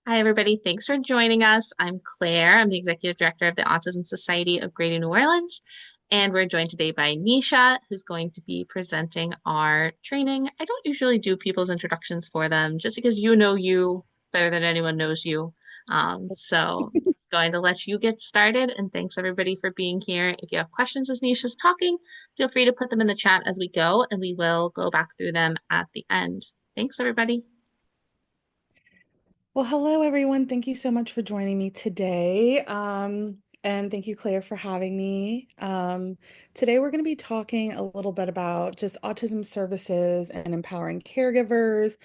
Hi, everybody. Thanks for joining us. I'm Claire. I'm the Executive Director of the Autism Society of Greater New Orleans. And we're joined today by Nisha, who's going to be presenting our training. I don't usually do people's introductions for them just because you know you better than anyone knows you. So going to let you get started. And thanks, everybody, for being here. If you have questions as Nisha's talking, feel free to put them in the chat as we go, and we will go back through them at the end. Thanks, everybody. Well, hello everyone. Thank you so much for joining me today. And thank you, Claire, for having me. Today we're going to be talking a little bit about just autism services and empowering caregivers.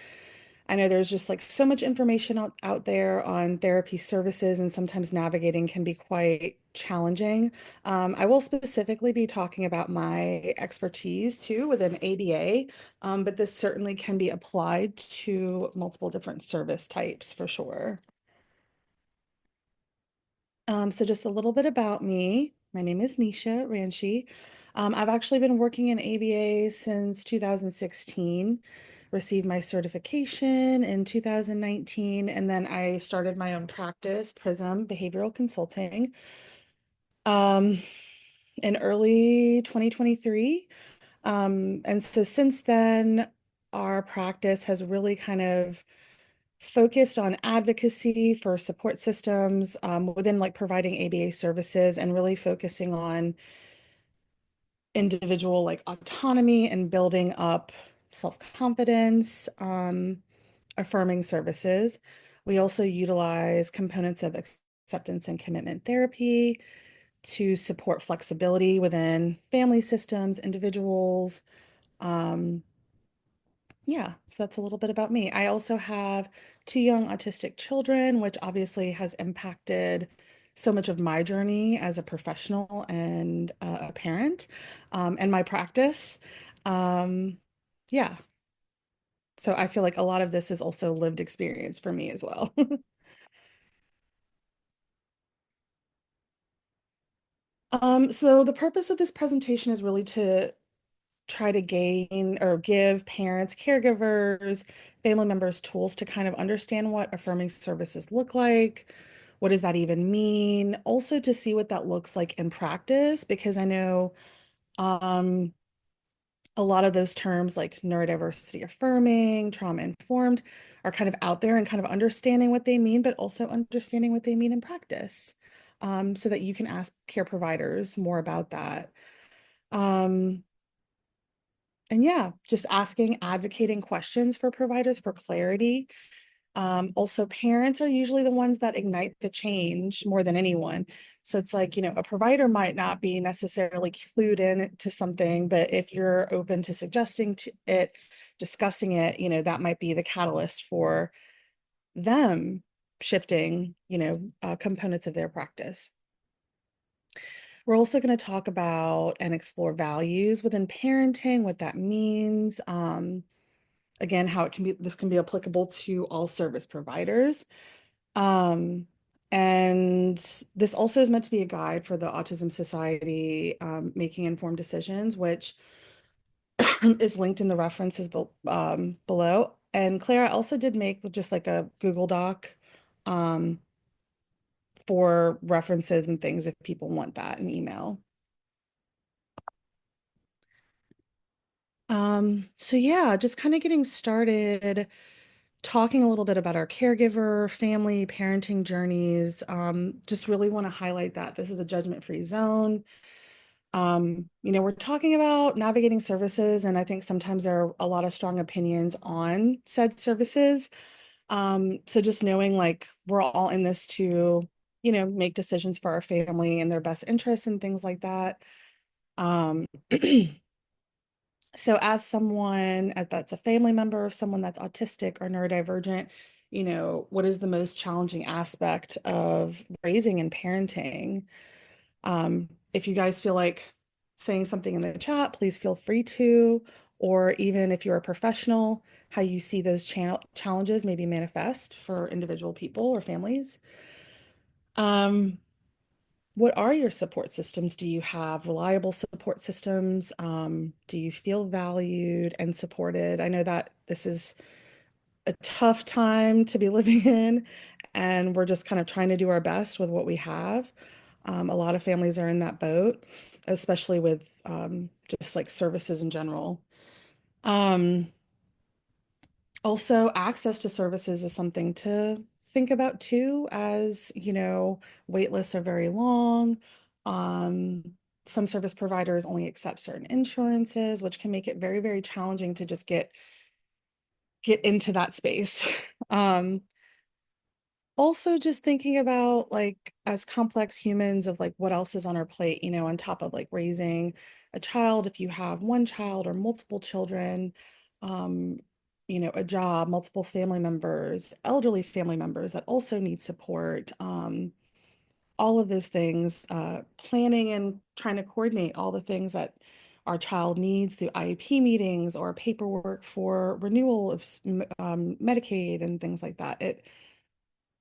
I know there's just like so much information out there on therapy services, and sometimes navigating can be quite challenging. I will specifically be talking about my expertise too within ADA, but this certainly can be applied to multiple different service types for sure. So just a little bit about me. My name is Nisha Ranshi. I've actually been working in ABA since 2016, received my certification in 2019, and then I started my own practice, Prism Behavioral Consulting, um, in early 2023. And so since then, our practice has really kind of focused on advocacy for support systems within like providing ABA services and really focusing on individual like autonomy and building up self-confidence, affirming services. We also utilize components of acceptance and commitment therapy to support flexibility within family systems, individuals, yeah, so that's a little bit about me. I also have two young autistic children, which obviously has impacted so much of my journey as a professional and a parent, and my practice. Um, yeah, so I feel like a lot of this is also lived experience for me as well. So the purpose of this presentation is really to try to gain or give parents, caregivers, family members tools to kind of understand what affirming services look like. What does that even mean? Also to see what that looks like in practice, because I know um, a lot of those terms like neurodiversity affirming, trauma informed are kind of out there and kind of understanding what they mean, but also understanding what they mean in practice, so that you can ask care providers more about that. Um, And yeah, just asking, advocating questions for providers for clarity. Also, parents are usually the ones that ignite the change more than anyone. So it's like, a provider might not be necessarily clued in to something, but if you're open to suggesting to it, discussing it, that might be the catalyst for them shifting, components of their practice. We're also going to talk about and explore values within parenting, what that means. Again, how this can be applicable to all service providers. Um, and this also is meant to be a guide for the Autism Society making informed decisions, which is linked in the references below. And Clara also did make just like a Google Doc um, for references and things if people want that in email. So yeah, just kind of getting started, talking a little bit about our caregiver, family, parenting journeys. Just really want to highlight that this is a judgment-free zone. We're talking about navigating services, and I think sometimes there are a lot of strong opinions on said services. So just knowing like we're all in this to, make decisions for our family and their best interests and things like that. Um, So as someone that's a family member of someone that's autistic or neurodivergent, what is the most challenging aspect of raising and parenting? If you guys feel like saying something in the chat, please feel free to, or even if you're a professional, how you see those challenges maybe manifest for individual people or families. Um, what are your support systems? Do you have reliable support systems? Do you feel valued and supported? I know that this is a tough time to be living in, and we're just kind of trying to do our best with what we have. A lot of families are in that boat, especially with just like services in general. Um, Also, access to services is something to think about too, as wait lists are very long. Um, some service providers only accept certain insurances, which can make it very, very challenging to just get into that space. Um, Also, just thinking about like as complex humans of like what else is on our plate, on top of like raising a child, if you have one child or multiple children, um, a job, multiple family members, elderly family members that also need support, all of those things, planning and trying to coordinate all the things that our child needs through IEP meetings or paperwork for renewal of Medicaid and things like that. It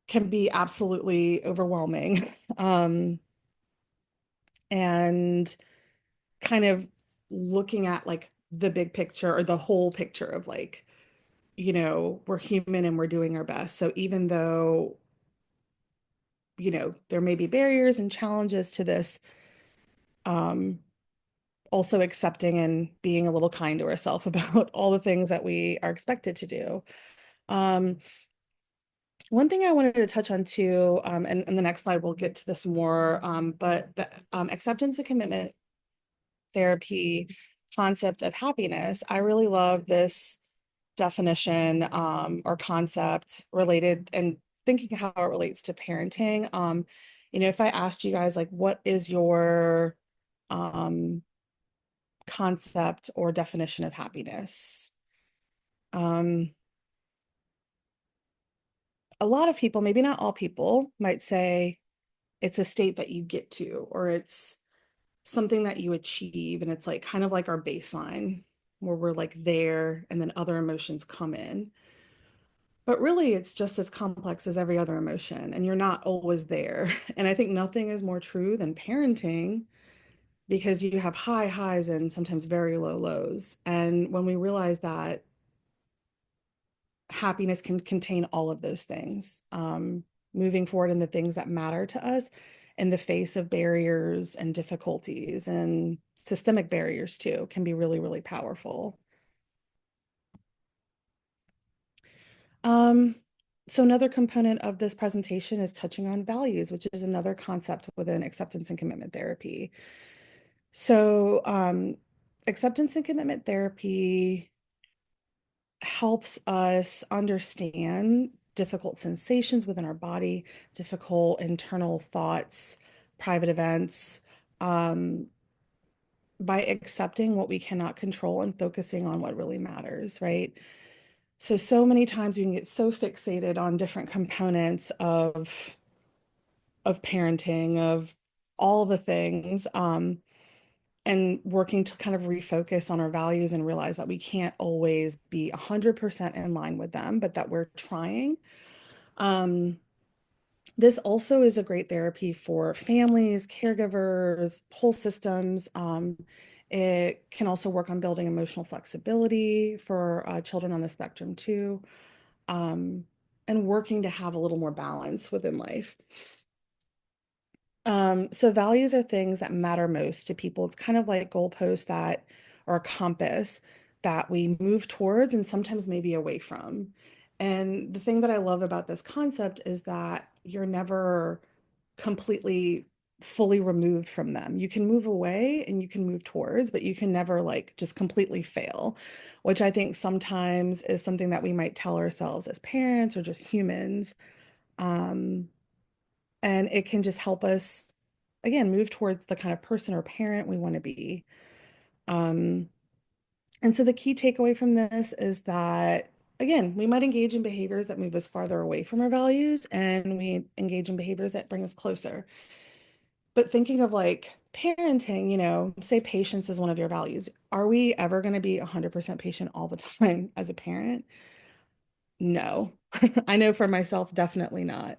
can be absolutely overwhelming. Um, and kind of looking at like the big picture or the whole picture of like, we're human and we're doing our best. So even though, there may be barriers and challenges to this, um, also accepting and being a little kind to ourselves about all the things that we are expected to do. Um, One thing I wanted to touch on too, and the next slide we'll get to this more, but the acceptance and commitment therapy concept of happiness, I really love this definition or concept related and thinking how it relates to parenting. If I asked you guys like, what is your um, concept or definition of happiness? Um, a lot of people, maybe not all people, might say it's a state that you get to, or it's something that you achieve. And it's like kind of like our baseline where we're like there and then other emotions come in. But really, it's just as complex as every other emotion, and you're not always there. And I think nothing is more true than parenting because you have high highs and sometimes very low lows. And when we realize that happiness can contain all of those things, moving forward in the things that matter to us in the face of barriers and difficulties and systemic barriers too, can be really, really powerful. Um, so another component of this presentation is touching on values, which is another concept within acceptance and commitment therapy. So acceptance and commitment therapy helps us understand difficult sensations within our body, difficult internal thoughts, private events, um, by accepting what we cannot control and focusing on what really matters, right? So many times we can get so fixated on different components of parenting, of all the things, and working to kind of refocus on our values and realize that we can't always be 100% in line with them, but that we're trying. Um, this also is a great therapy for families, caregivers, whole systems. It can also work on building emotional flexibility for children on the spectrum too, um, and working to have a little more balance within life. So values are things that matter most to people. It's kind of like goalposts that or a compass that we move towards and sometimes maybe away from. And the thing that I love about this concept is that you're never completely fully removed from them. You can move away and you can move towards, but you can never like just completely fail, which I think sometimes is something that we might tell ourselves as parents or just humans. Um, and it can just help us, again, move towards the kind of person or parent we want to be. Um, and so the key takeaway from this is that, again, we might engage in behaviors that move us farther away from our values, and we engage in behaviors that bring us closer. But thinking of like parenting, say patience is one of your values. Are we ever going to be 100% patient all the time as a parent? No. I know for myself, definitely not.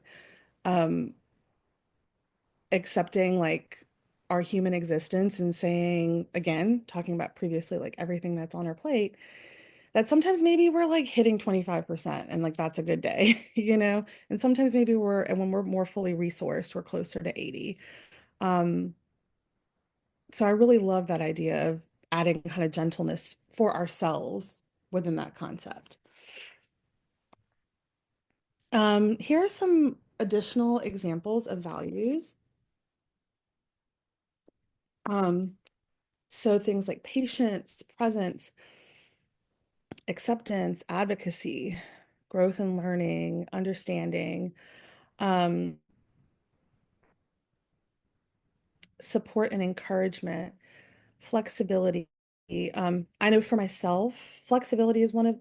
Um, Accepting like our human existence and saying, again, talking about previously, like everything that's on our plate, that sometimes maybe we're like hitting 25% and like that's a good day, and sometimes maybe and when we're more fully resourced, we're closer to 80. Um, so I really love that idea of adding kind of gentleness for ourselves within that concept. Here are some additional examples of values. Um, so things like patience, presence, acceptance, advocacy, growth and learning, understanding, um, support and encouragement, flexibility. I know for myself, flexibility is one of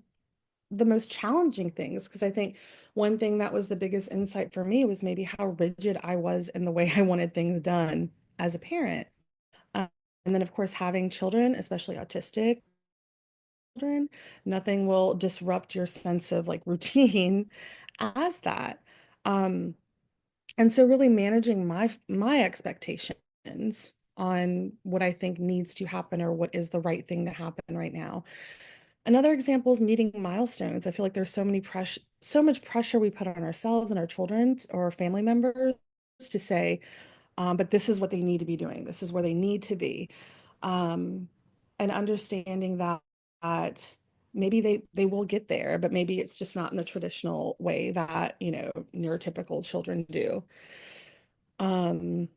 the most challenging things because I think one thing that was the biggest insight for me was maybe how rigid I was in the way I wanted things done as a parent. Um, and then, of course, having children, especially autistic children, nothing will disrupt your sense of like routine as that. Um, and so really managing my expectations on what I think needs to happen or what is the right thing to happen right now. Another example is meeting milestones. I feel like there's so much pressure we put on ourselves and our children or family members to say, but this is what they need to be doing. This is where they need to be. Um, and understanding that maybe they will get there, but maybe it's just not in the traditional way that, neurotypical children do. Um,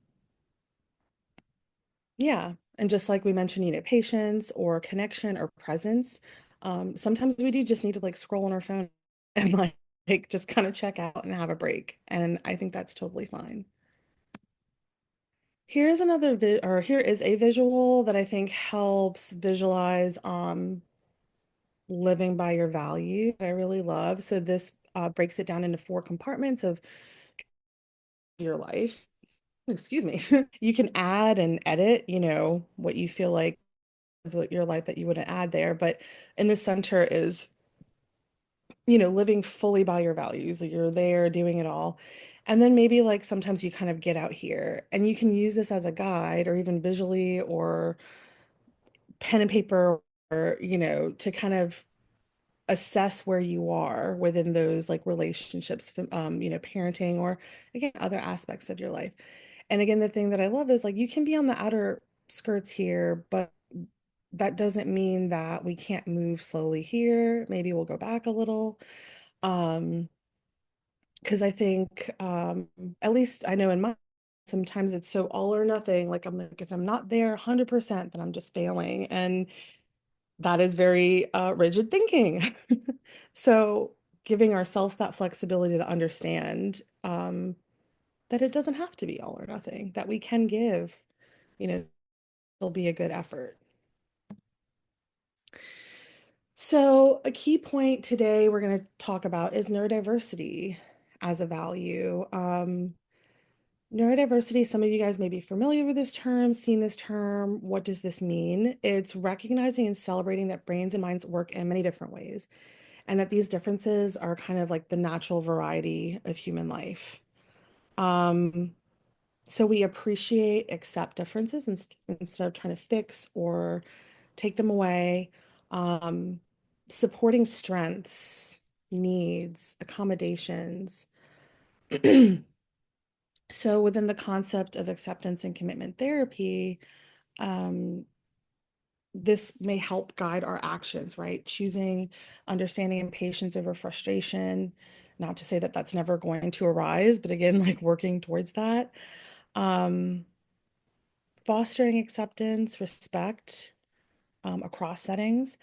yeah. And just like we mentioned, patience or connection or presence. Sometimes we do just need to like scroll on our phone and like just kind of check out and have a break. And I think that's totally fine. Here is a visual that I think helps visualize living by your value that I really love. So this breaks it down into four compartments of your life. Excuse me. You can add and edit, what you feel like of your life that you wouldn't add there. But in the center is, living fully by your values, that you're there doing it all. And then maybe like sometimes you kind of get out here and you can use this as a guide or even visually or pen and paper or, to kind of assess where you are within those like relationships, parenting or again, other aspects of your life. And again, the thing that I love is like you can be on the outer skirts here, but that doesn't mean that we can't move slowly here. Maybe we'll go back a little. Um, because I think at least I know in my sometimes it's so all or nothing. Like I'm like, if I'm not there 100%, then I'm just failing. And that is very rigid thinking. So giving ourselves that flexibility to understand that it doesn't have to be all or nothing, that we can give, it'll be a good effort. So a key point today we're going to talk about is neurodiversity as a value. Neurodiversity, some of you guys may be familiar with this term, seen this term. What does this mean? It's recognizing and celebrating that brains and minds work in many different ways, and that these differences are kind of like the natural variety of human life. Um, so we appreciate, accept differences instead of trying to fix or take them away. Um, Supporting strengths, needs, accommodations. So within the concept of acceptance and commitment therapy, um, this may help guide our actions, right? Choosing understanding and patience over frustration. Not to say that that's never going to arise, but again, like working towards that. Um, Fostering acceptance, respect across settings.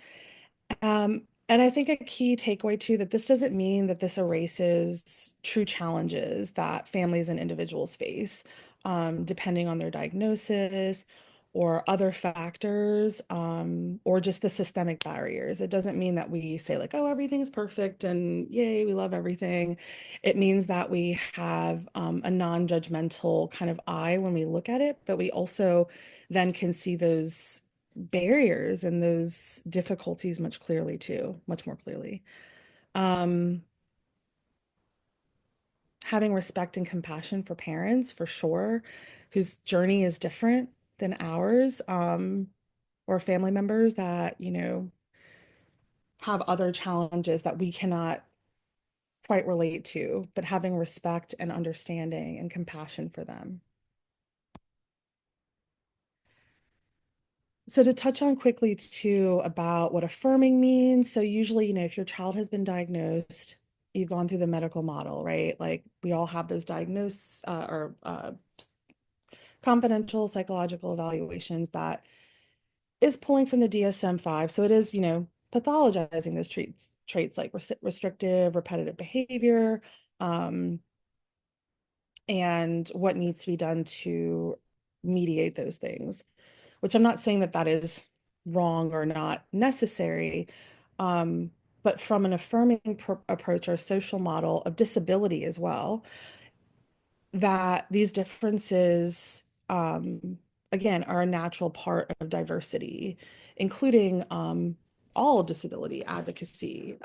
And I think a key takeaway too, that this doesn't mean that this erases true challenges that families and individuals face, depending on their diagnosis or other factors, or just the systemic barriers. It doesn't mean that we say like, oh, everything's perfect and yay, we love everything. It means that we have a non-judgmental kind of eye when we look at it, but we also then can see those barriers and those difficulties much clearly too, much more clearly. Um, Having respect and compassion for parents, for sure, whose journey is different than ours, or family members that, have other challenges that we cannot quite relate to, but having respect and understanding and compassion for them. So to touch on quickly too about what affirming means. So usually, if your child has been diagnosed, you've gone through the medical model, right? Like we all have those diagnose or confidential psychological evaluations that is pulling from the DSM-5. So it is, pathologizing those traits like restrictive, repetitive behavior, um, and what needs to be done to mediate those things, which I'm not saying that that is wrong or not necessary. Um, but from an affirming approach or social model of disability as well, that these differences, again, are a natural part of diversity, including all disability advocacy,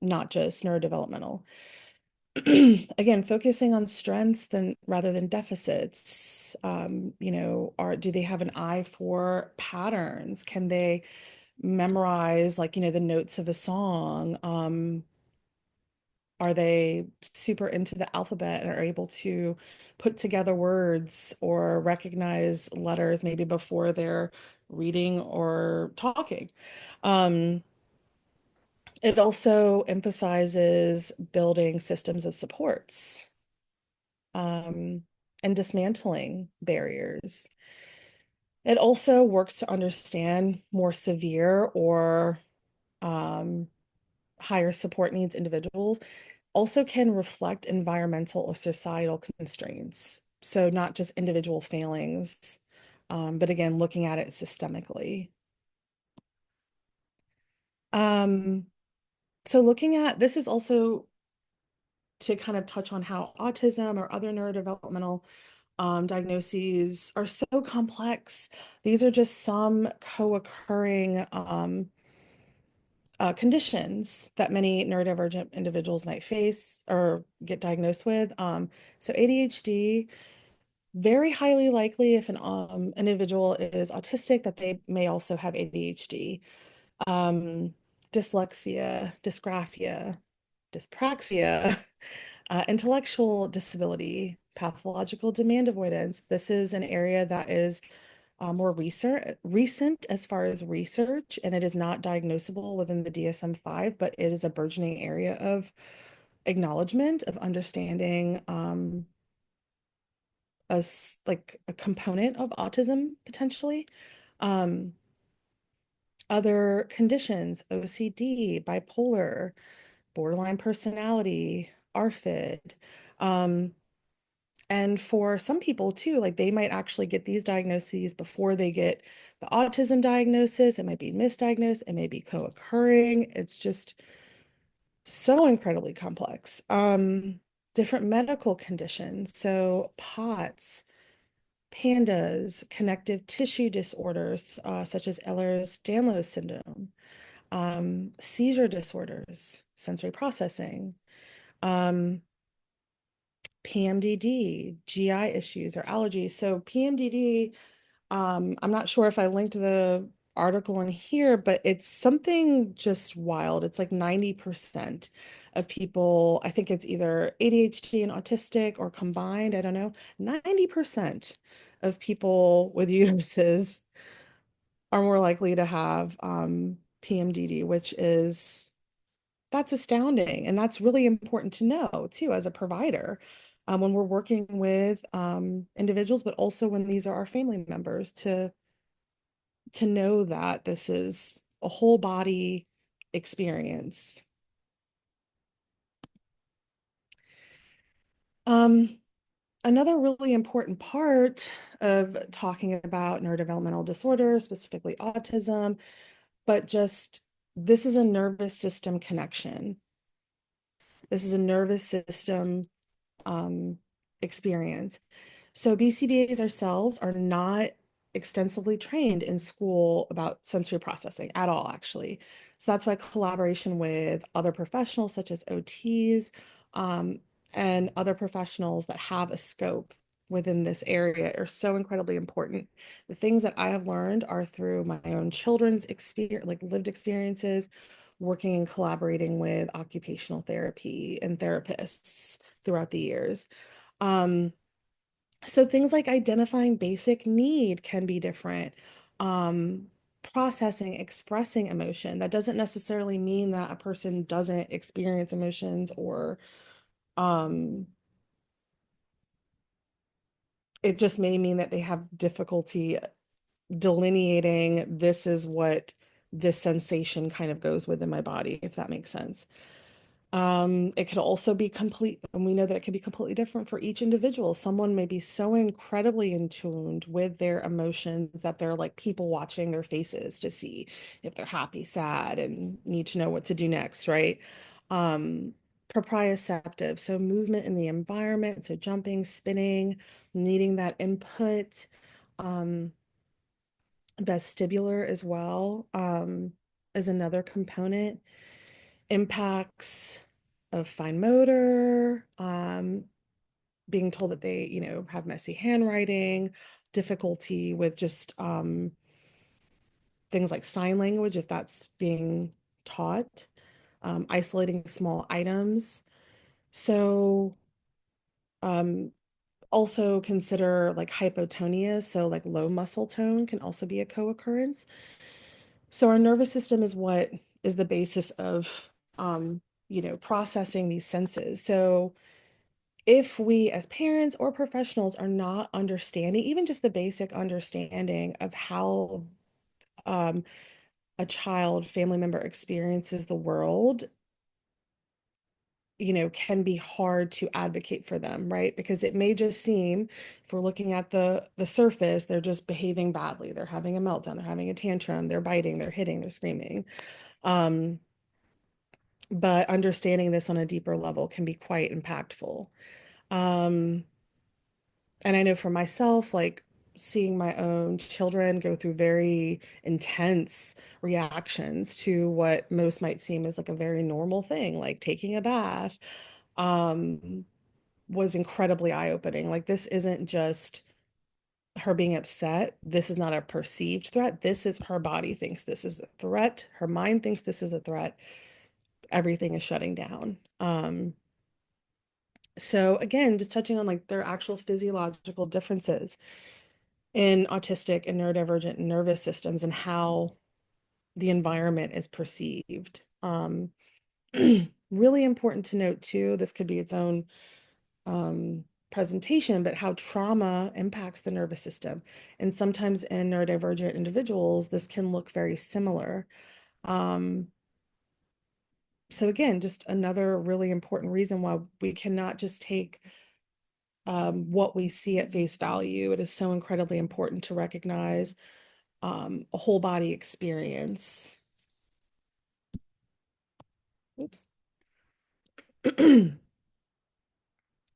not just neurodevelopmental. Again, focusing on strengths than rather than deficits. Do they have an eye for patterns? Can they memorize like, the notes of a song? Are they super into the alphabet and are able to put together words or recognize letters maybe before they're reading or talking? Um, it also emphasizes building systems of supports, um, and dismantling barriers. It also works to understand more severe or um, higher support needs individuals, also can reflect environmental or societal constraints. So, not just individual failings, but again, looking at it systemically. Um, so, looking at this is also to kind of touch on how autism or other neurodevelopmental diagnoses are so complex. These are just some co-occurring conditions that many neurodivergent individuals might face or get diagnosed with. So ADHD, very highly likely if an individual is autistic, that they may also have ADHD. Um, Dyslexia, dysgraphia, dyspraxia, intellectual disability, pathological demand avoidance. This is an area that is more recent as far as research, and it is not diagnosable within the DSM-5, but it is a burgeoning area of acknowledgement of understanding as like a component of autism potentially. Um, Other conditions, OCD, bipolar, borderline personality, ARFID. Um, And for some people too, like they might actually get these diagnoses before they get the autism diagnosis. It might be misdiagnosed, it may be co-occurring. It's just so incredibly complex. Different medical conditions. So POTS, PANDAS, connective tissue disorders, such as Ehlers-Danlos syndrome, seizure disorders, sensory processing, um, PMDD, GI issues or allergies. So PMDD, I'm not sure if I linked the article in here, but it's something just wild. It's like 90% of people, I think it's either ADHD and autistic or combined, I don't know. 90% of people with uteruses are more likely to have PMDD, which is that's astounding. And that's really important to know too, as a provider, when we're working with individuals, but also when these are our family members to know that this is a whole body experience. Um, Another really important part of talking about neurodevelopmental disorders, specifically autism, but just this is a nervous system connection. This is a nervous system um, experience. So BCBAs ourselves are not extensively trained in school about sensory processing at all, actually. So that's why collaboration with other professionals such as OTs, and other professionals that have a scope within this area are so incredibly important. The things that I have learned are through my own children's experience, like lived experiences, working and collaborating with occupational therapy and therapists throughout the years. Um, so things like identifying basic need can be different. Um, Processing, expressing emotion. That doesn't necessarily mean that a person doesn't experience emotions or um, it just may mean that they have difficulty delineating this is what this sensation kind of goes with in my body, if that makes sense. It could also be complete, and we know that it can be completely different for each individual. Someone may be so incredibly in tuned with their emotions that they're like people watching their faces to see if they're happy, sad, and need to know what to do next, right? Um, Proprioceptive, so movement in the environment, so jumping, spinning, needing that input. Um, Vestibular as well, is another component. Impacts of fine motor, being told that they, have messy handwriting, difficulty with just things like sign language, if that's being taught, isolating small items. So, um, also consider like hypotonia, so like low muscle tone can also be a co-occurrence. So our nervous system is what is the basis of processing these senses. So if we as parents or professionals are not understanding, even just the basic understanding of how um, a child, family member experiences the world, can be hard to advocate for them, right? Because it may just seem, if we're looking at the surface, they're just behaving badly. They're having a meltdown, they're having a tantrum, they're biting, they're hitting, they're screaming. Um, but understanding this on a deeper level can be quite impactful. Um, and I know for myself, like seeing my own children go through very intense reactions to what most might seem as like a very normal thing, like taking a bath, um, was incredibly eye-opening. Like this isn't just her being upset. This is not a perceived threat. This is her body thinks this is a threat. Her mind thinks this is a threat. Everything is shutting down. So again, just touching on like their actual physiological differences in autistic and neurodivergent nervous systems and how the environment is perceived. Really important to note too, this could be its own presentation, but how trauma impacts the nervous system. And sometimes in neurodivergent individuals, this can look very similar. Um, so again, just another really important reason why we cannot just take what we see at face value. It is so incredibly important to recognize a whole body experience. Oops.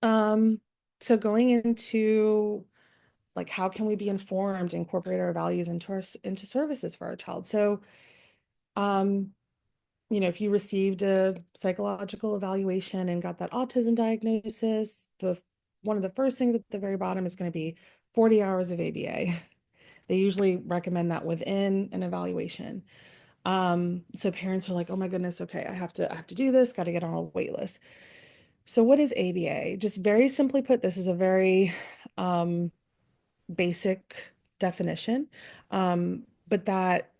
um, so going into like how can we be informed, incorporate our values into our into services for our child. So um, if you received a psychological evaluation and got that autism diagnosis, the one of the first things at the very bottom is going to be 40 hours of ABA. They usually recommend that within an evaluation. So parents are like, oh my goodness, okay, I have to do this, got to get on a wait list. So what is ABA? Just very simply put, this is a very um, basic definition, but that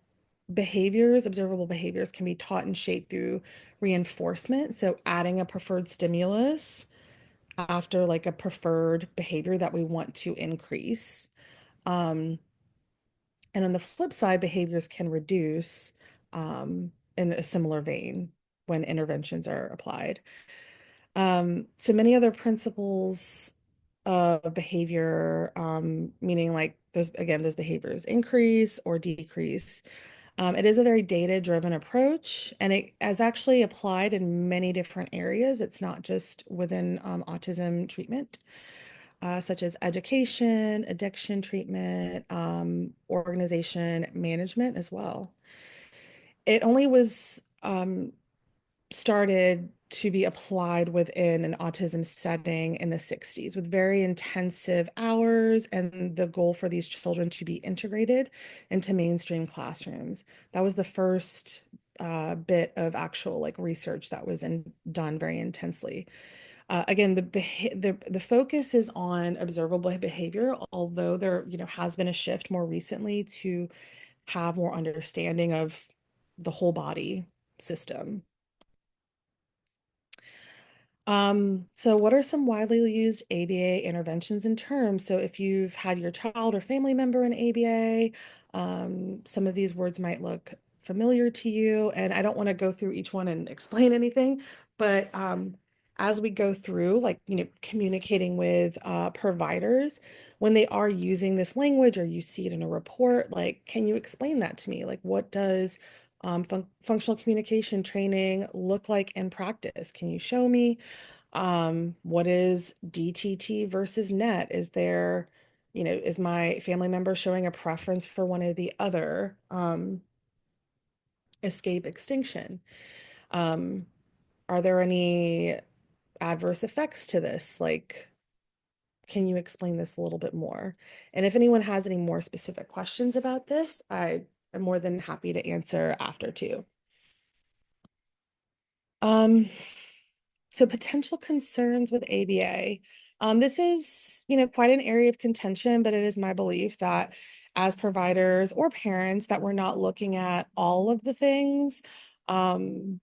observable behaviors can be taught and shaped through reinforcement. So adding a preferred stimulus after like a preferred behavior that we want to increase. Um, and on the flip side, behaviors can reduce in a similar vein when interventions are applied. So many other principles of behavior, meaning like those behaviors increase or decrease. It is a very data-driven approach, and it is actually applied in many different areas. It's not just within autism treatment, such as education, addiction treatment, organization management as well. It only was started to be applied within an autism setting in the 60s with very intensive hours and the goal for these children to be integrated into mainstream classrooms. That was the first bit of actual like research that was done very intensely. Again, the focus is on observable behavior, although there, has been a shift more recently to have more understanding of the whole body system. So what are some widely used ABA interventions and terms? So if you've had your child or family member in ABA, some of these words might look familiar to you. And I don't want to go through each one and explain anything, but as we go through, like, communicating with providers, when they are using this language or you see it in a report, like, can you explain that to me? Like, what does functional communication training look like in practice? Can you show me? What is DTT versus net? Is there, is my family member showing a preference for one or the other? Escape extinction. Um, are there any adverse effects to this? Like, can you explain this a little bit more? And if anyone has any more specific questions about this, I am more than happy to answer after too. Um, So potential concerns with ABA. This is, quite an area of contention, but it is my belief that as providers or parents that we're not looking at all of the things, um,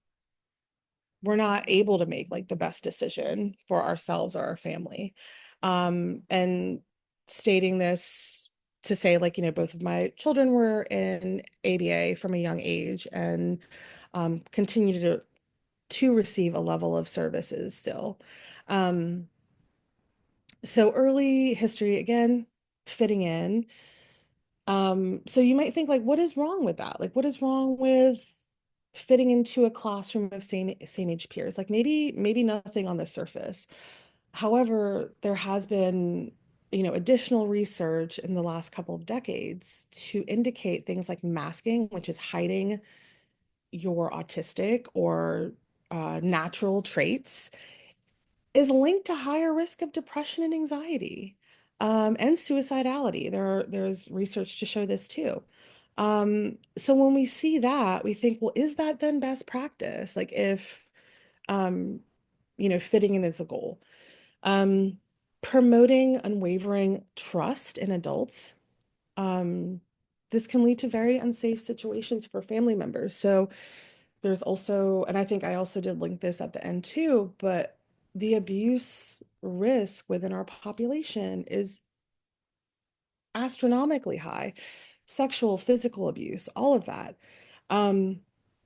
we're not able to make like the best decision for ourselves or our family. And stating this to say like, both of my children were in ABA from a young age and continue to receive a level of services still. Um, so early history, again, fitting in. So you might think like, what is wrong with that? Like, what is wrong with fitting into a classroom of same age peers? Like maybe nothing on the surface. However, there has been, additional research in the last couple of decades to indicate things like masking, which is hiding your autistic or natural traits, is linked to higher risk of depression and anxiety, and suicidality. There's research to show this too. So when we see that, we think, well, is that then best practice? Like if, um, fitting in is a goal. Um, Promoting unwavering trust in adults. Um, this can lead to very unsafe situations for family members. So there's also, and I think I also did link this at the end too, but the abuse risk within our population is astronomically high. Sexual, physical abuse, all of that. Um,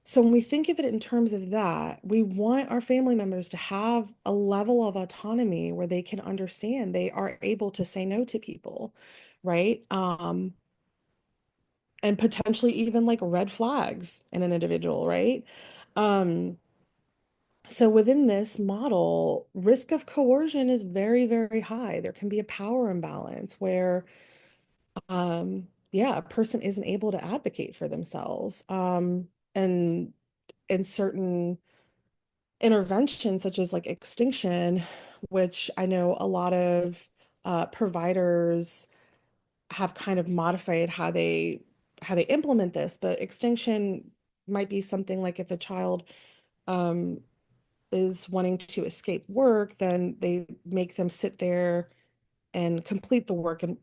so when we think of it in terms of that, we want our family members to have a level of autonomy where they can understand they are able to say no to people, right? And potentially even like red flags in an individual, right? Um, So within this model, risk of coercion is very, very high. There can be a power imbalance where, yeah, a person isn't able to advocate for themselves. And in certain interventions, such as like extinction, which I know a lot of providers have kind of modified how they implement this, but extinction might be something like if a child um, is wanting to escape work, then they make them sit there and complete the work in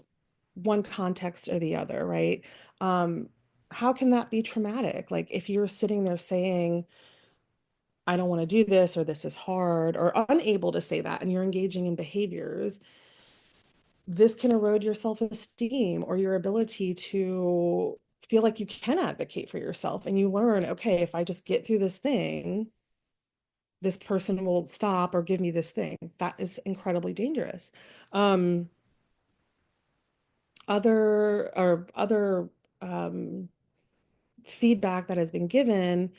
one context or the other, right? Um, how can that be traumatic? Like if you're sitting there saying, I don't want to do this, or this is hard, or unable to say that, and you're engaging in behaviors, this can erode your self-esteem or your ability to feel like you can advocate for yourself. And you learn, okay, if I just get through this thing, this person will stop or give me this thing. That is incredibly dangerous. Um, other um, feedback that has been given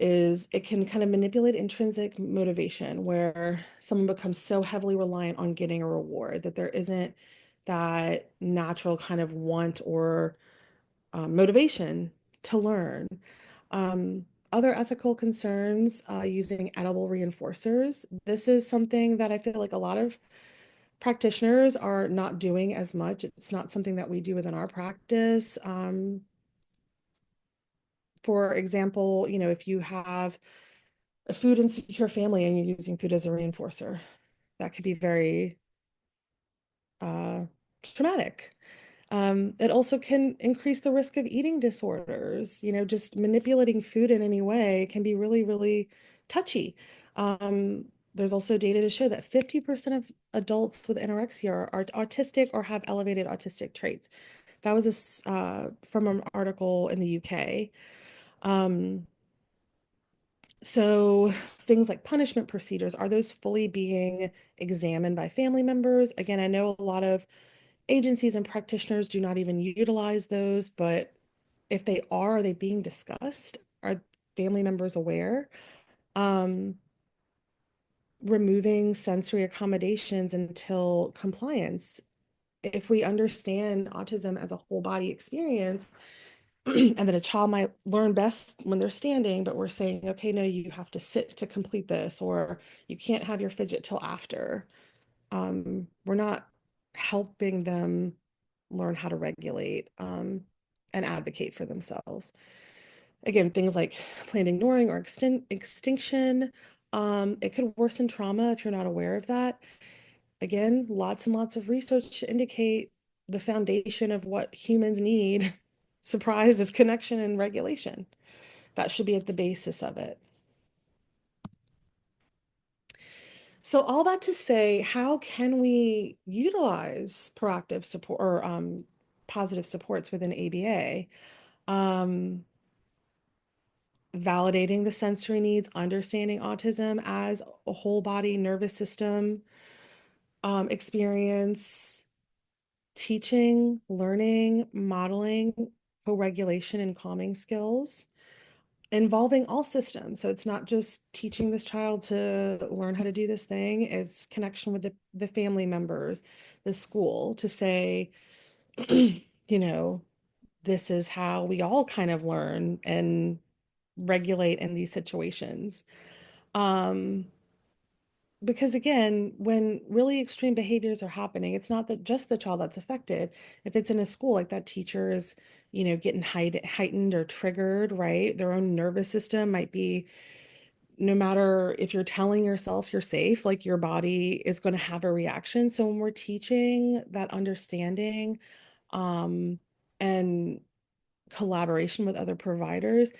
is it can kind of manipulate intrinsic motivation where someone becomes so heavily reliant on getting a reward that there isn't that natural kind of want or motivation to learn. Other ethical concerns using edible reinforcers. This is something that I feel like a lot of practitioners are not doing as much. It's not something that we do within our practice. For example, if you have a food insecure family and you're using food as a reinforcer, that could be very uh, traumatic. It also can increase the risk of eating disorders. Just manipulating food in any way can be really, really touchy. Um, there's also data to show that 50% of adults with anorexia are autistic or have elevated autistic traits. That was from an article in the UK. Um, so things like punishment procedures, are those fully being examined by family members? Again, I know a lot of agencies and practitioners do not even utilize those, but if they are they being discussed? Are family members aware? Um, Removing sensory accommodations until compliance. If we understand autism as a whole body experience, and that a child might learn best when they're standing, but we're saying, okay, no, you have to sit to complete this, or you can't have your fidget till after. We're not helping them learn how to regulate and advocate for themselves. Again, things like planned ignoring or extinction. It could worsen trauma if you're not aware of that. Again, lots and lots of research to indicate the foundation of what humans need. Surprise is connection and regulation. That should be at the basis of it. So all that to say, how can we utilize proactive support or positive supports within ABA? Um, Validating the sensory needs, understanding autism as a whole body nervous system experience, teaching, learning, modeling, co-regulation and calming skills, involving all systems. So it's not just teaching this child to learn how to do this thing, it's connection with the family members, the school to say, you know, this is how we all kind of learn and regulate in these situations. Um, because again, when really extreme behaviors are happening, it's not that just the child that's affected. If it's in a school, like that teacher is, getting heightened or triggered, right? Their own nervous system might be, no matter if you're telling yourself you're safe, like your body is going to have a reaction. So when we're teaching that understanding, um, and collaboration with other providers,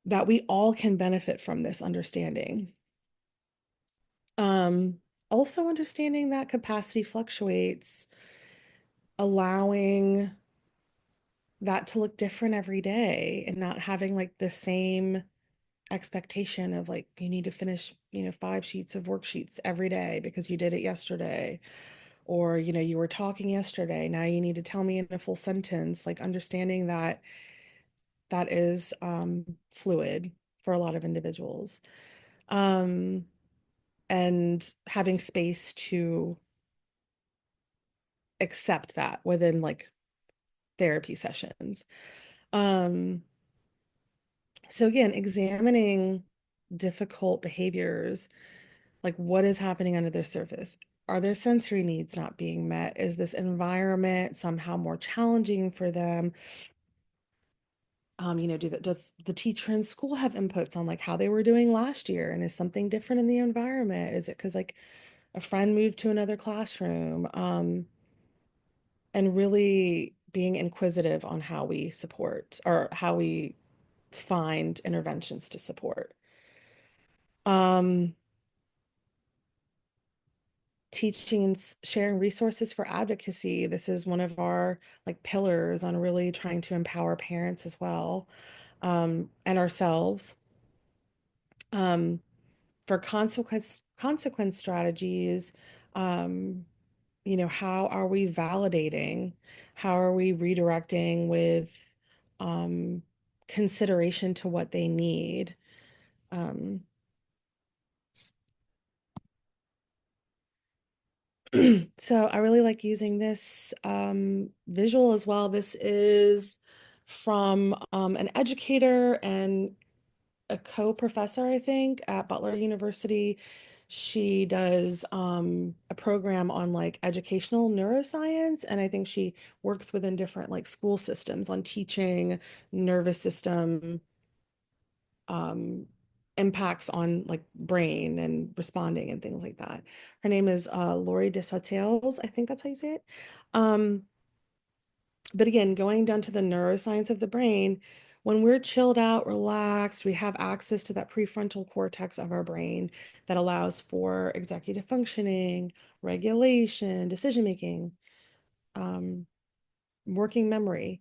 that we all can benefit from this understanding. Um, Also understanding that capacity fluctuates, allowing that to look different every day and not having like the same expectation of like you need to finish, 5 sheets of worksheets every day because you did it yesterday, or you were talking yesterday, now you need to tell me in a full sentence, like understanding that that is fluid for a lot of individuals. Um, and having space to accept that within like therapy sessions. Um, so again, examining difficult behaviors, like what is happening under the surface. Are their sensory needs not being met? Is this environment somehow more challenging for them? Does the teacher in school have inputs on like how they were doing last year? And is something different in the environment? Is it because like a friend moved to another classroom? And really being inquisitive on how we support or how we find interventions to support. Um, Teaching and sharing resources for advocacy. This is one of our like pillars on really trying to empower parents as well, and ourselves. Um, for consequence strategies, um, how are we validating? How are we redirecting with um, consideration to what they need? Um, so I really like using this visual as well. This is from an educator and a co-professor, I think, at Butler University. She does a program on like educational neuroscience, and I think she works within different like school systems on teaching nervous system um, impacts on like brain and responding and things like that. Her name is Lori Desautel, I think that's how you say it. Um, but again, going down to the neuroscience of the brain, when we're chilled out, relaxed, we have access to that prefrontal cortex of our brain that allows for executive functioning, regulation, decision making, um, working memory.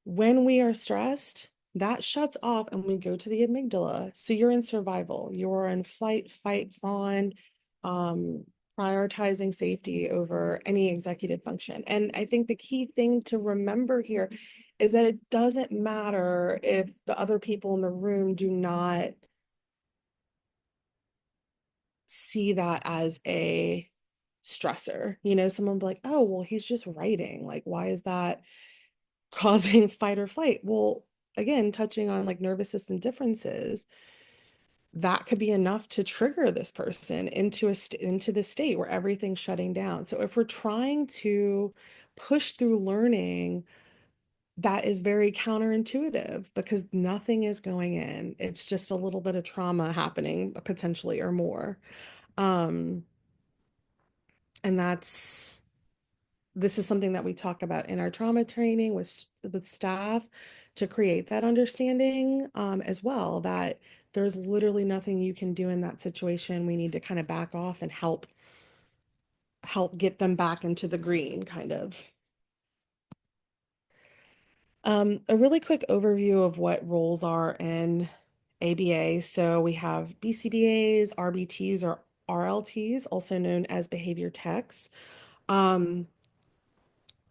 When we are stressed, that shuts off and we go to the amygdala. So you're in survival, you're in flight, fight, fawn, um, prioritizing safety over any executive function. And I think the key thing to remember here is that it doesn't matter if the other people in the room do not see that as a stressor. You know, someone will be like, oh, well, he's just writing. Like, why is that causing fight or flight? Well, again, touching on like nervous system differences, that could be enough to trigger this person into into the state where everything's shutting down. So if we're trying to push through learning, that is very counterintuitive because nothing is going in. It's just a little bit of trauma happening potentially or more. Um, and this is something that we talk about in our trauma training with staff to create that understanding as well, that there's literally nothing you can do in that situation. We need to kind of back off and help get them back into the green, kind of. A really quick overview of what roles are in ABA. So we have BCBAs, RBTs, or RLTs, also known as behavior techs. Um,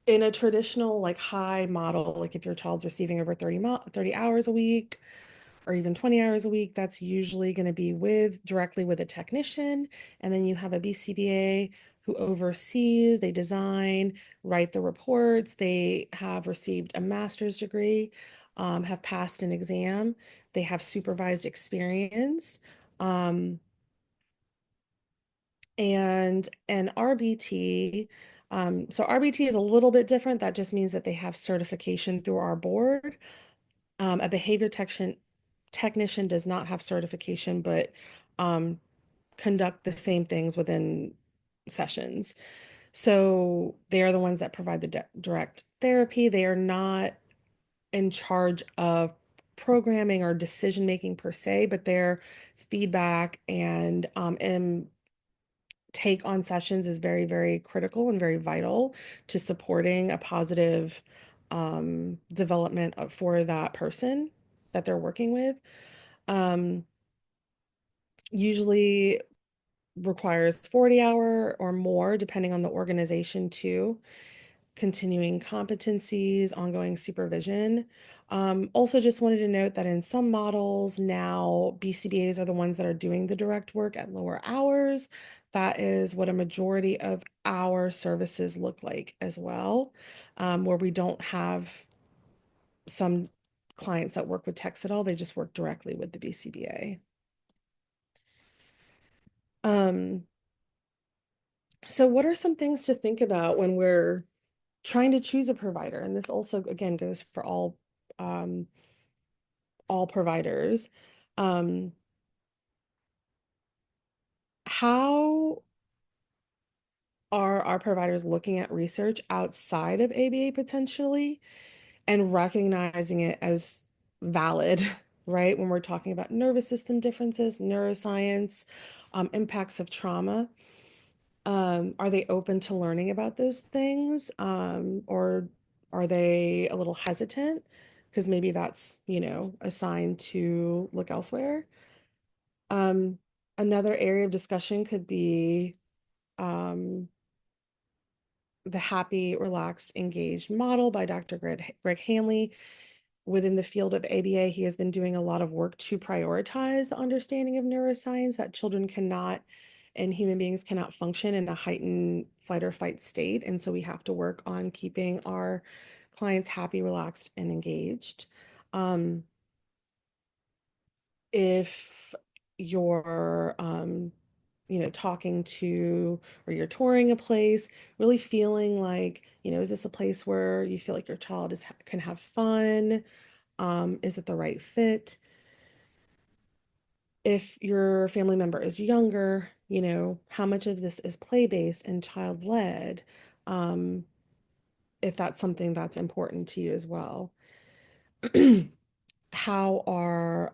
in a traditional like high model, like if your child's receiving over 30 hours a week or even 20 hours a week, that's usually going to be directly with a technician. And then you have a BCBA who oversees, they design, write the reports, they have received a master's degree, have passed an exam, they have supervised experience. Um, and an RBT. So RBT is a little bit different. That just means that they have certification through our board. A behavior technician does not have certification, but um, conduct the same things within sessions. So they are the ones that provide the direct therapy. They are not in charge of programming or decision making per se, but their feedback and take on sessions is very, very critical and very vital to supporting a positive development for that person that they're working with. Um, Usually requires 40-hour or more, depending on the organization, too. Continuing competencies, ongoing supervision. Also, just wanted to note that in some models now, BCBAs are the ones that are doing the direct work at lower hours. That is what a majority of our services look like as well, where we don't have some clients that work with techs at all. They just work directly with the BCBA. Um, so what are some things to think about when we're trying to choose a provider? And this also, again, goes for um, all providers. Um, how are our providers looking at research outside of ABA potentially and recognizing it as valid, right? When we're talking about nervous system differences, neuroscience, impacts of trauma. Are they open to learning about those things? Or are they a little hesitant? Because maybe that's, a sign to look elsewhere. Um, Another area of discussion could be um, the happy, relaxed, engaged model by Dr. Greg Hanley. Within the field of ABA, he has been doing a lot of work to prioritize the understanding of neuroscience that children cannot and human beings cannot function in a heightened flight or fight state. And so we have to work on keeping our clients happy, relaxed, and engaged. Um, if you're talking to or you're touring a place, really feeling like, is this a place where you feel like your child can have fun? Is it the right fit? If your family member is younger, how much of this is play-based and child-led? Um, if that's something that's important to you as well. How are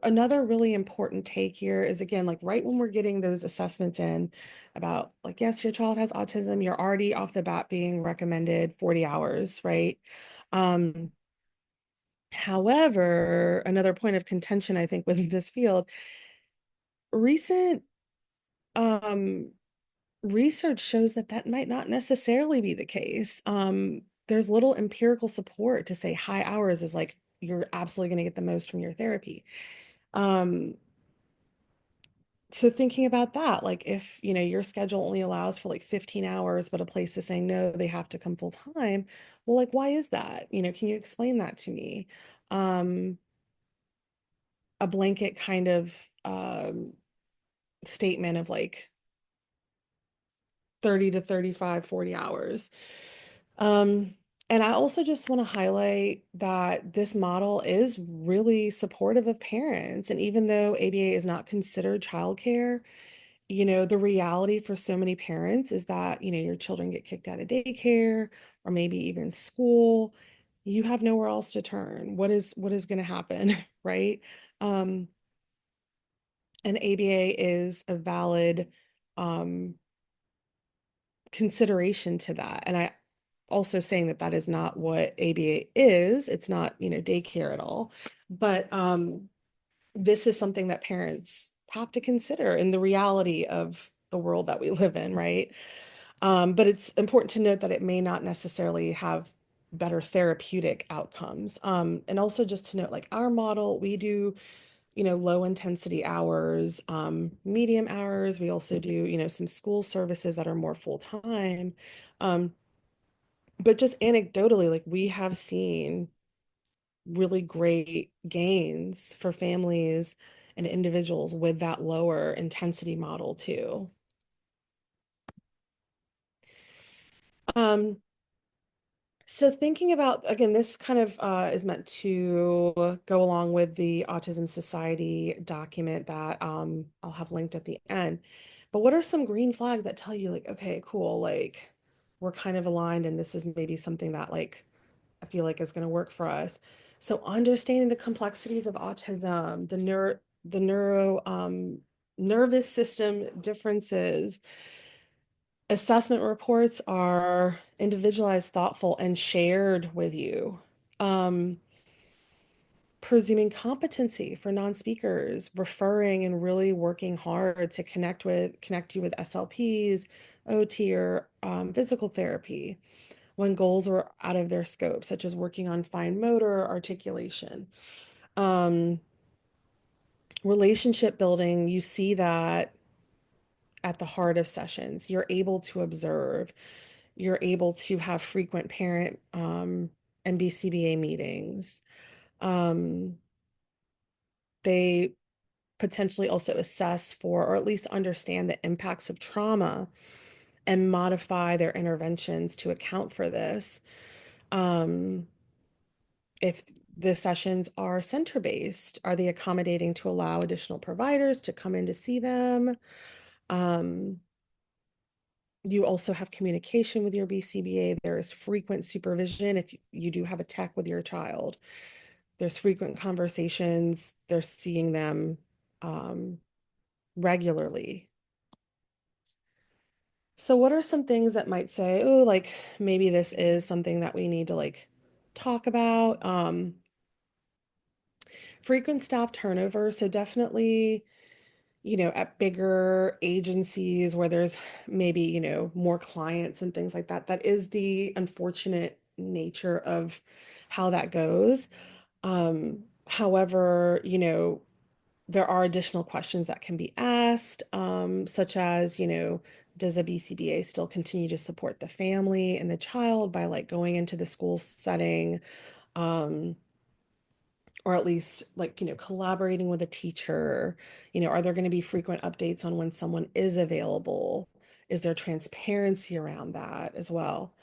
another really important take here is, again, like right when we're getting those assessments in about like, yes, your child has autism, you're already off the bat being recommended 40 hours, right? um However, another point of contention I think within this field, recent um research shows that that might not necessarily be the case. There's little empirical support to say high hours is like you're absolutely going to get the most from your therapy. Um, so thinking about that, like if, your schedule only allows for like 15 hours, but a place is saying no, they have to come full time. Well, like, why is that? Can you explain that to me? Um, a blanket kind of statement of like 30 to 35, 40 hours. Um, and I also just want to highlight that this model is really supportive of parents. And even though ABA is not considered childcare, the reality for so many parents is that, your children get kicked out of daycare or maybe even school. You have nowhere else to turn. What is going to happen, right? Um, and ABA is a valid um, consideration to that. And I also saying that that is not what ABA is. It's not, daycare at all. But this is something that parents have to consider in the reality of the world that we live in, right? But it's important to note that it may not necessarily have better therapeutic outcomes. And also just to note, like our model, we do, low intensity hours, medium hours. We also do, some school services that are more full time. Um, but just anecdotally, like we have seen really great gains for families and individuals with that lower intensity model too. Um, so thinking about, again, this kind of is meant to go along with the Autism Society document that I'll have linked at the end. But what are some green flags that tell you like, okay, cool, like we're kind of aligned and this is maybe something that like I feel like is going to work for us. So understanding the complexities of autism, the nervous system differences. Assessment reports are individualized, thoughtful, and shared with you. Um, Presuming competency for non-speakers, referring and really working hard to connect you with SLPs, OT, or physical therapy when goals are out of their scope, such as working on fine motor articulation. Um, Relationship building, you see that at the heart of sessions. You're able to observe, you're able to have frequent parent and BCBA meetings. Um, they potentially also assess for, or at least understand the impacts of trauma and modify their interventions to account for this. Um, if the sessions are center based, are they accommodating to allow additional providers to come in to see them? Um, you also have communication with your BCBA. There is frequent supervision if you do have a tech with your child. There's frequent conversations. They're seeing them um, regularly. So what are some things that might say, oh, like maybe this is something that we need to like talk about? Frequent staff turnover. So definitely, at bigger agencies where there's maybe, more clients and things like that, that is the unfortunate nature of how that goes. However, there are additional questions that can be asked, such as, does a BCBA still continue to support the family and the child by like going into the school setting, um, or at least like, collaborating with a teacher? Are there going to be frequent updates on when someone is available? Is there transparency around that as well?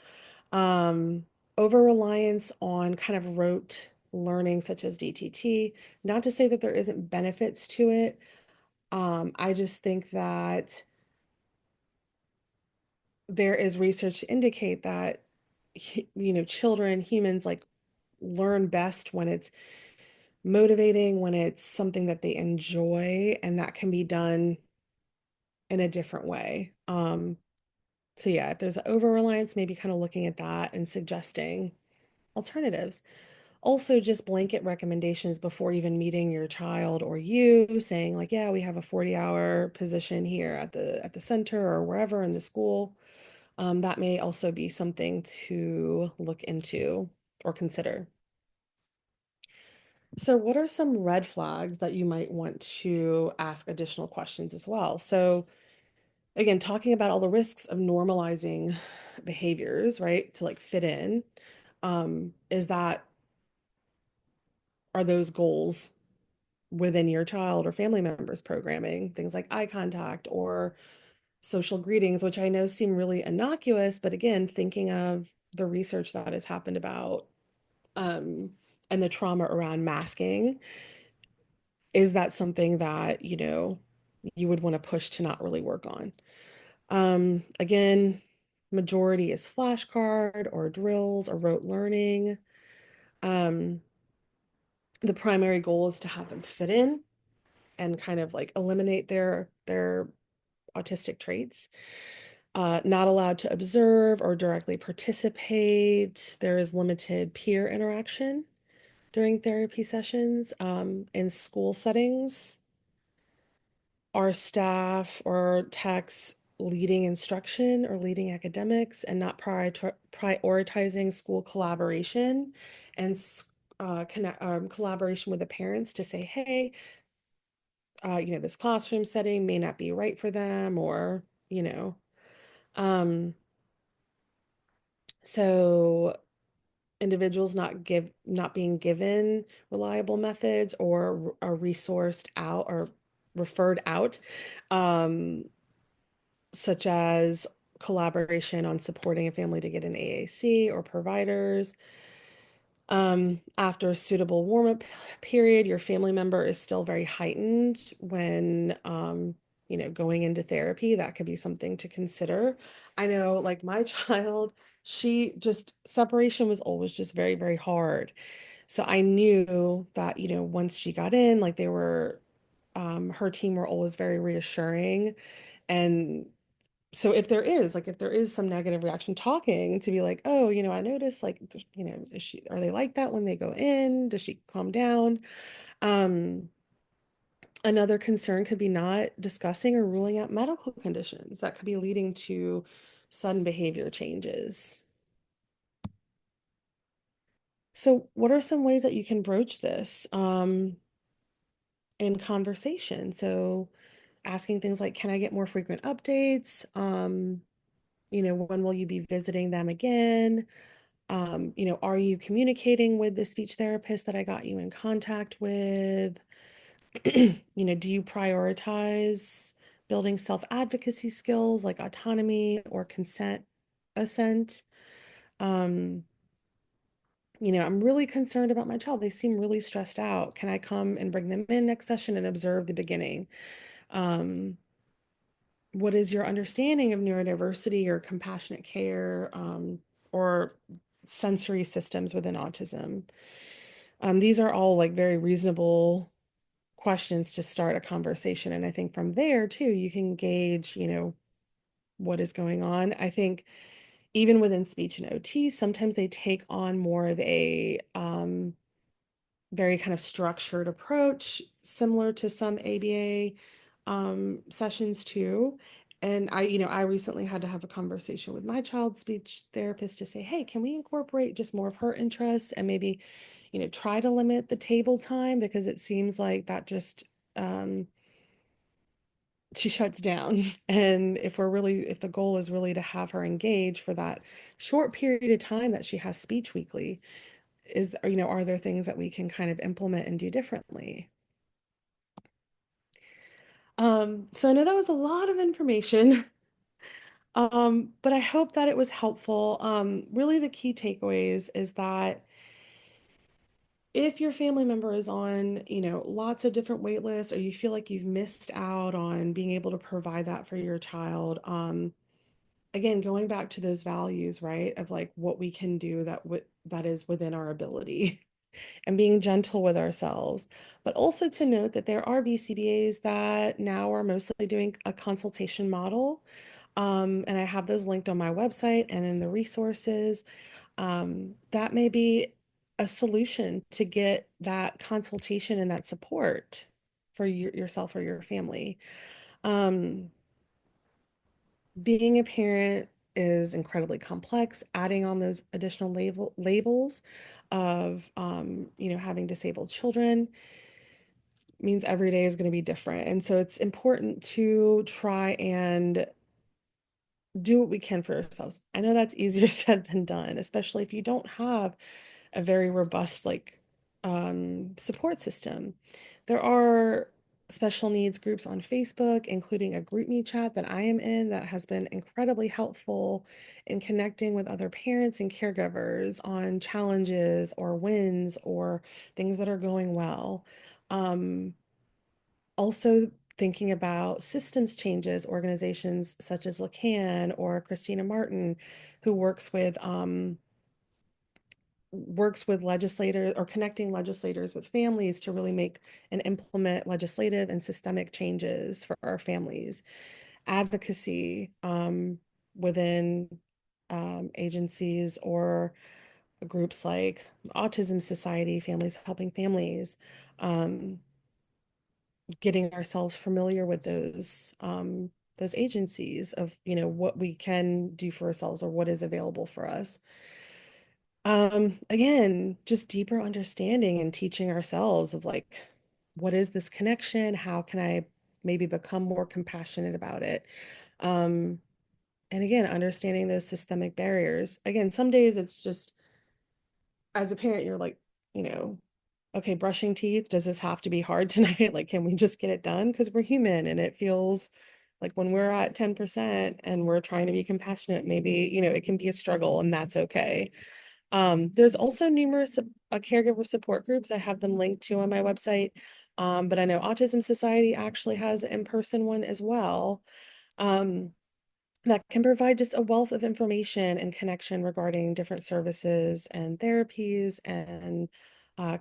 Um, Over reliance on kind of rote learning, such as DTT, not to say that there isn't benefits to it. I just think that there is research to indicate that, children, humans like learn best when it's motivating, when it's something that they enjoy, and that can be done in a different way. So yeah, if there's over reliance, maybe kind of looking at that and suggesting alternatives. Also, just blanket recommendations before even meeting your child or you, saying like, yeah, we have a 40-hour position here at the center or wherever in the school. That may also be something to look into or consider. So, what are some red flags that you might want to ask additional questions as well? So, again, talking about all the risks of normalizing behaviors, right, to like fit in, is that, are those goals within your child or family members programming, things like eye contact or social greetings, which I know seem really innocuous, but again, thinking of the research that has happened about, um, and the trauma around masking, is that something that, you would want to push to not really work on? Again, majority is flashcard or drills or rote learning. Um, the primary goal is to have them fit in and kind of like eliminate their autistic traits. Not allowed to observe or directly participate. There is limited peer interaction during therapy sessions. In school settings, our staff or techs leading instruction or leading academics and not prioritizing school collaboration and collaboration with the parents to say, hey, this classroom setting may not be right for them, or, um, so individuals not being given reliable methods or are resourced out or referred out, um, such as collaboration on supporting a family to get an AAC or providers. After a suitable warm-up period, your family member is still very heightened when, going into therapy. That could be something to consider. I know, like my child, she just, separation was always just very, very hard. So I knew that, once she got in, like her team were always very reassuring. And so if there is some negative reaction, talking to be like, oh, I noticed, like, are they like that when they go in? Does she calm down? um Another concern could be not discussing or ruling out medical conditions that could be leading to sudden behavior changes. So what are some ways that you can broach this in conversation? So asking things like, can I get more frequent updates? When will you be visiting them again? Are you communicating with the speech therapist that I got you in contact with? Do you prioritize building self-advocacy skills like autonomy or assent? Um, I'm really concerned about my child. They seem really stressed out. Can I come and bring them in next session and observe the beginning? Um, what is your understanding of neurodiversity or compassionate care, or sensory systems within autism? These are all like very reasonable questions to start a conversation. And I think from there too, you can gauge, what is going on. I think even within speech and OT, sometimes they take on more of a very kind of structured approach, similar to some ABA sessions too. And I recently had to have a conversation with my child's speech therapist to say, hey, can we incorporate just more of her interests and maybe, try to limit the table time, because it seems like that just, um, she shuts down. And if the goal is really to have her engage for that short period of time that she has speech weekly, are there things that we can kind of implement and do differently? So I know that was a lot of information, but I hope that it was helpful. Really, the key takeaways is that if your family member is on, lots of different wait lists, or you feel like you've missed out on being able to provide that for your child, again, going back to those values, right, of like what we can do that is within our ability. And being gentle with ourselves, but also to note that there are BCBAs that now are mostly doing a consultation model. And I have those linked on my website and in the resources. That may be a solution to get that consultation and that support for yourself or your family. Um, Being a parent is incredibly complex. Adding on those additional labels of having disabled children means every day is going to be different. And so it's important to try and do what we can for ourselves. I know that's easier said than done, especially if you don't have a very robust support system. There are special needs groups on Facebook, including a group me chat that I am in that has been incredibly helpful in connecting with other parents and caregivers on challenges or wins or things that are going well. Um, Also thinking about systems changes, organizations such as Lacan or Christina Martin, who works with legislators or connecting legislators with families to really make and implement legislative and systemic changes for our families. Advocacy within agencies or groups like Autism Society, Families Helping Families, um, getting ourselves familiar with those agencies of what we can do for ourselves or what is available for us. Again, just deeper understanding and teaching ourselves of like, what is this connection? How can I maybe become more compassionate about it? Um, and again, understanding those systemic barriers. Again, some days it's just as a parent, you're like, you know, okay, brushing teeth, does this have to be hard tonight? Like, can we just get it done? Because we're human and it feels like when we're at 10% and we're trying to be compassionate, maybe, it can be a struggle and that's okay. There's also numerous caregiver support groups. I have them linked to on my website. But I know Autism Society actually has an in-person one as well. Um, that can provide just a wealth of information and connection regarding different services and therapies and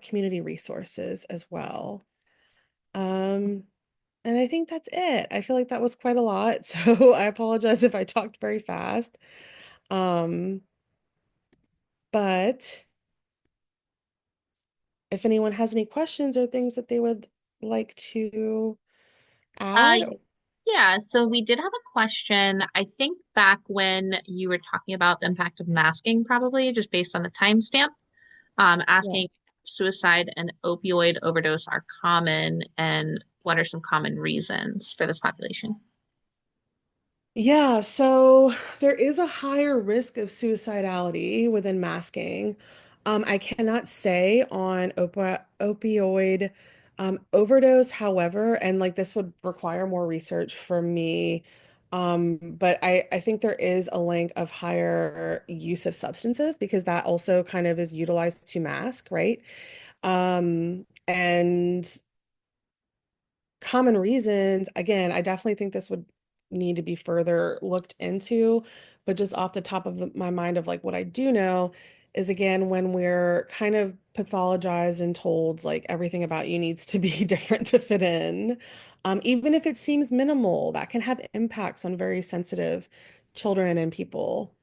community resources as well. Um, and I think that's it. I feel like that was quite a lot, so I apologize if I talked very fast. Um, but if anyone has any questions or things that they would like to Uh, add, yeah, so we did have a question. I think back when you were talking about the impact of masking, probably just based on the timestamp, yeah. asking if suicide and opioid overdose are common and what are some common reasons for this population? Yeah, so there is a higher risk of suicidality within masking. I cannot say on opioid overdose, however, and like this would require more research from me. But I think there is a link of higher use of substances because that also kind of is utilized to mask, right? And common reasons, again, I definitely think this would need to be further looked into, but just off the top of my mind of like what I do know is again when we're kind of pathologized and told like everything about you needs to be different to fit in, even if it seems minimal, that can have impacts on very sensitive children and people.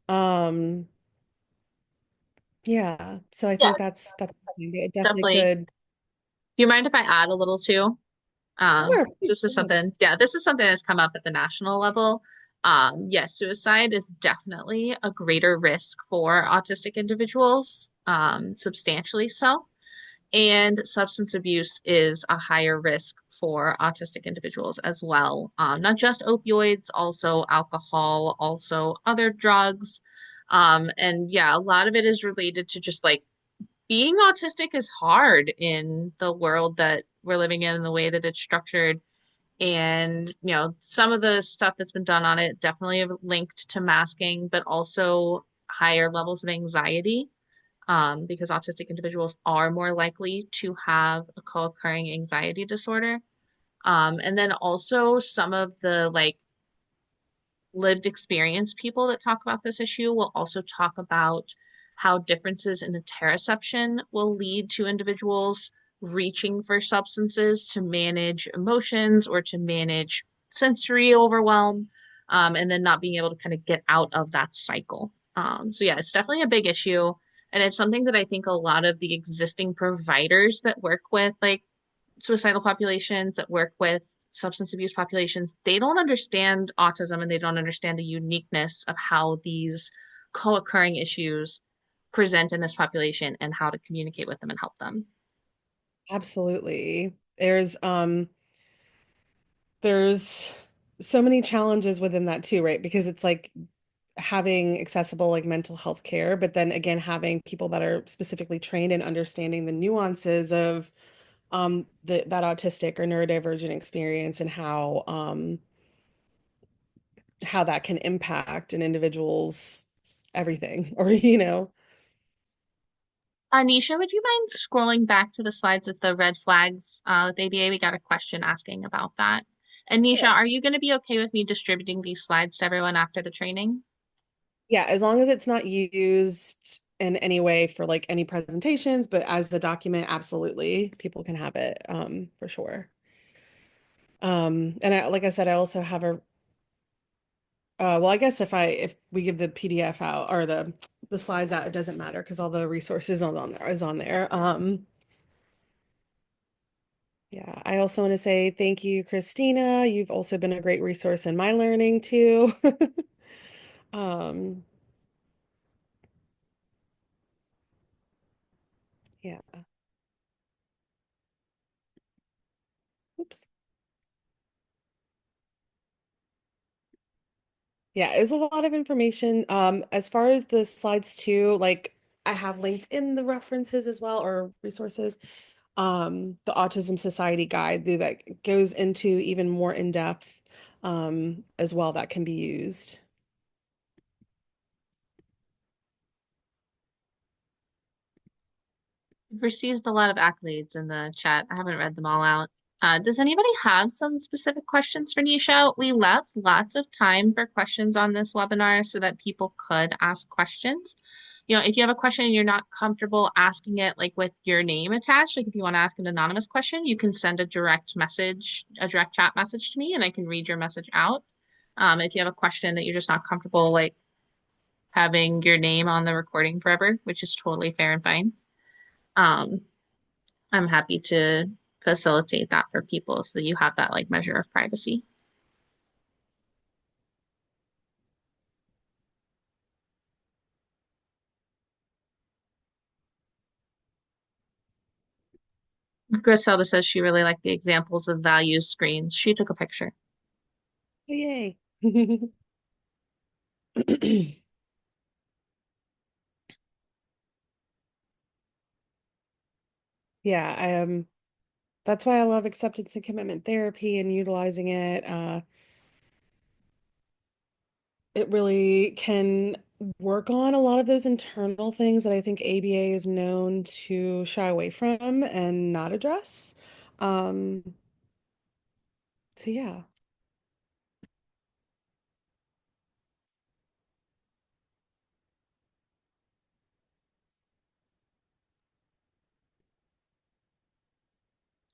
Um, yeah, so I Yeah, think that's it definitely definitely. could. Do you mind if I add a little too? Sure, please, This is go ahead. something, yeah, this is something that's come up at the national level. Yes, suicide is definitely a greater risk for autistic individuals, substantially so. And substance abuse is a higher risk for autistic individuals as well. Not just opioids, also alcohol, also other drugs. And yeah, a lot of it is related to just like being autistic is hard in the world that we're living in, the way that it's structured. And, some of the stuff that's been done on it definitely have linked to masking, but also higher levels of anxiety, because autistic individuals are more likely to have a co-occurring anxiety disorder. And then also some of the like lived experience people that talk about this issue will also talk about how differences in interoception will lead to individuals reaching for substances to manage emotions or to manage sensory overwhelm, and then not being able to kind of get out of that cycle. So, yeah, it's definitely a big issue. And it's something that I think a lot of the existing providers that work with like suicidal populations, that work with substance abuse populations, they don't understand autism and they don't understand the uniqueness of how these co-occurring issues present in this population and how to communicate with them and help them. Absolutely. There's so many challenges within that too, right? Because it's like having accessible like mental health care, but then again having people that are specifically trained in understanding the nuances of that autistic or neurodivergent experience and how that can impact an individual's everything or Anisha, would you mind scrolling back to the slides with the red flags with ABA? We got a question asking about that. Anisha, Sure. are you going to be okay with me distributing these slides to everyone after the training? Yeah, as long as it's not used in any way for like any presentations, but as the document, absolutely, people can have it for sure. And like I said, I also have well, I guess if we give the PDF out or the slides out, it doesn't matter because all the resources on there. Yeah, I also want to say thank you, Christina. You've also been a great resource in my learning too. Um, yeah. Oops. Yeah, it was a lot of information. As far as the slides too, like I have linked in the references as well or resources. The Autism Society guide that goes into even more in depth as well that can be used. We've received a lot of accolades in the chat. I haven't read them all out. Does anybody have some specific questions for Nisha? We left lots of time for questions on this webinar so that people could ask questions. If you have a question and you're not comfortable asking it like with your name attached, like if you want to ask an anonymous question, you can send a direct message, a direct chat message to me, and I can read your message out. If you have a question that you're just not comfortable like having your name on the recording forever, which is totally fair and fine. Um, I'm happy to facilitate that for people so that you have that like measure of privacy. Griselda says she really liked the examples of value screens. She took a picture. Oh, yay. Yeah, that's why I love acceptance and commitment therapy and utilizing it. It really can work on a lot of those internal things that I think ABA is known to shy away from and not address. Um, so yeah.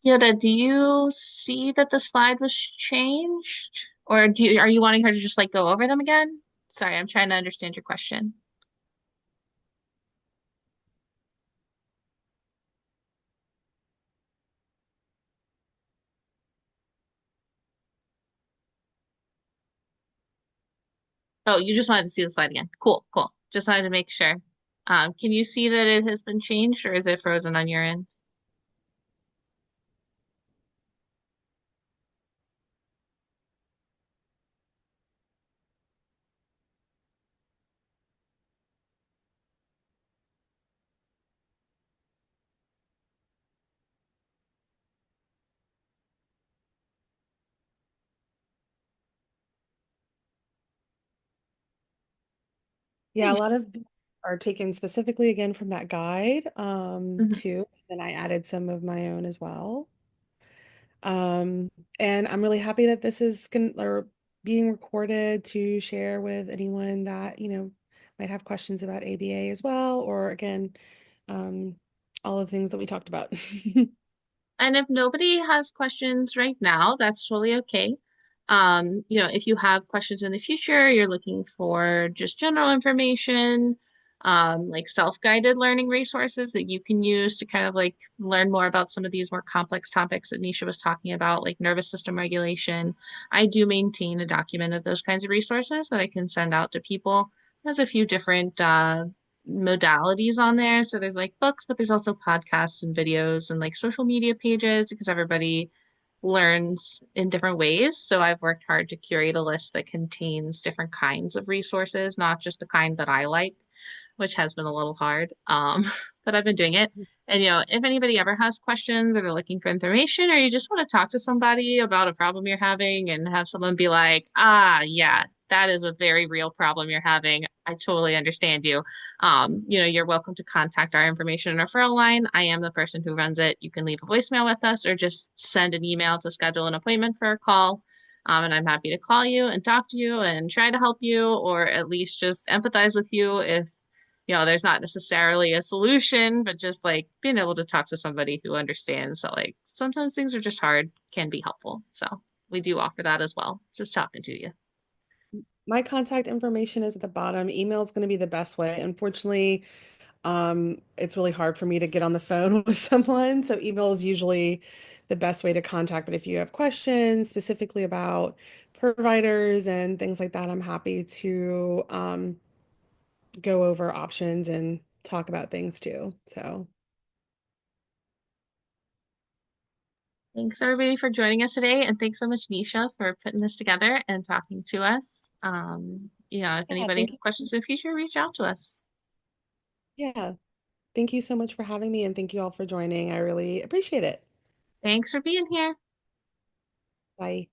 Yoda, do you see that the slide was changed? Or are you wanting her to just like go over them again? Sorry, I'm trying to understand your question. Oh, you just wanted to see the slide again. Cool, cool. Just wanted to make sure. Can you see that it has been changed or is it frozen on your end? Yeah, a lot of these are taken specifically again from that guide, Mhm. too. Then I added some of my own as well. Um, and I'm really happy that this is going or being recorded to share with anyone that, might have questions about ABA as well, or again, um, all of the things that we talked about. And if nobody has questions right now, that's totally okay. If you have questions in the future, you're looking for just general information, like self-guided learning resources that you can use to kind of like learn more about some of these more complex topics that Nisha was talking about, like nervous system regulation. I do maintain a document of those kinds of resources that I can send out to people. There's a few different modalities on there. So there's like books, but there's also podcasts and videos and like social media pages because everybody learns in different ways. So I've worked hard to curate a list that contains different kinds of resources, not just the kind that I like, which has been a little hard. But I've been doing it. And if anybody ever has questions or they're looking for information or you just want to talk to somebody about a problem you're having and have someone be like, ah, yeah, that is a very real problem you're having. I totally understand you. You're welcome to contact our information and referral line. I am the person who runs it. You can leave a voicemail with us or just send an email to schedule an appointment for a call. And I'm happy to call you and talk to you and try to help you or at least just empathize with you if, there's not necessarily a solution, but just like being able to talk to somebody who understands that like sometimes things are just hard can be helpful. So we do offer that as well. Just talking to you. My contact information is at the bottom. Email is going to be the best way. Unfortunately, it's really hard for me to get on the phone with someone, so email is usually the best way to contact. But if you have questions specifically about providers and things like that, I'm happy to go over options and talk about things too. So, Thanks everybody for joining us today, and thanks so much, Nisha, for putting this together and talking to us. If yeah, anybody thank has you. questions in the future, reach out to us. Yeah, thank you so much for having me, and thank you all for joining. I really appreciate it. Thanks for being here. Bye.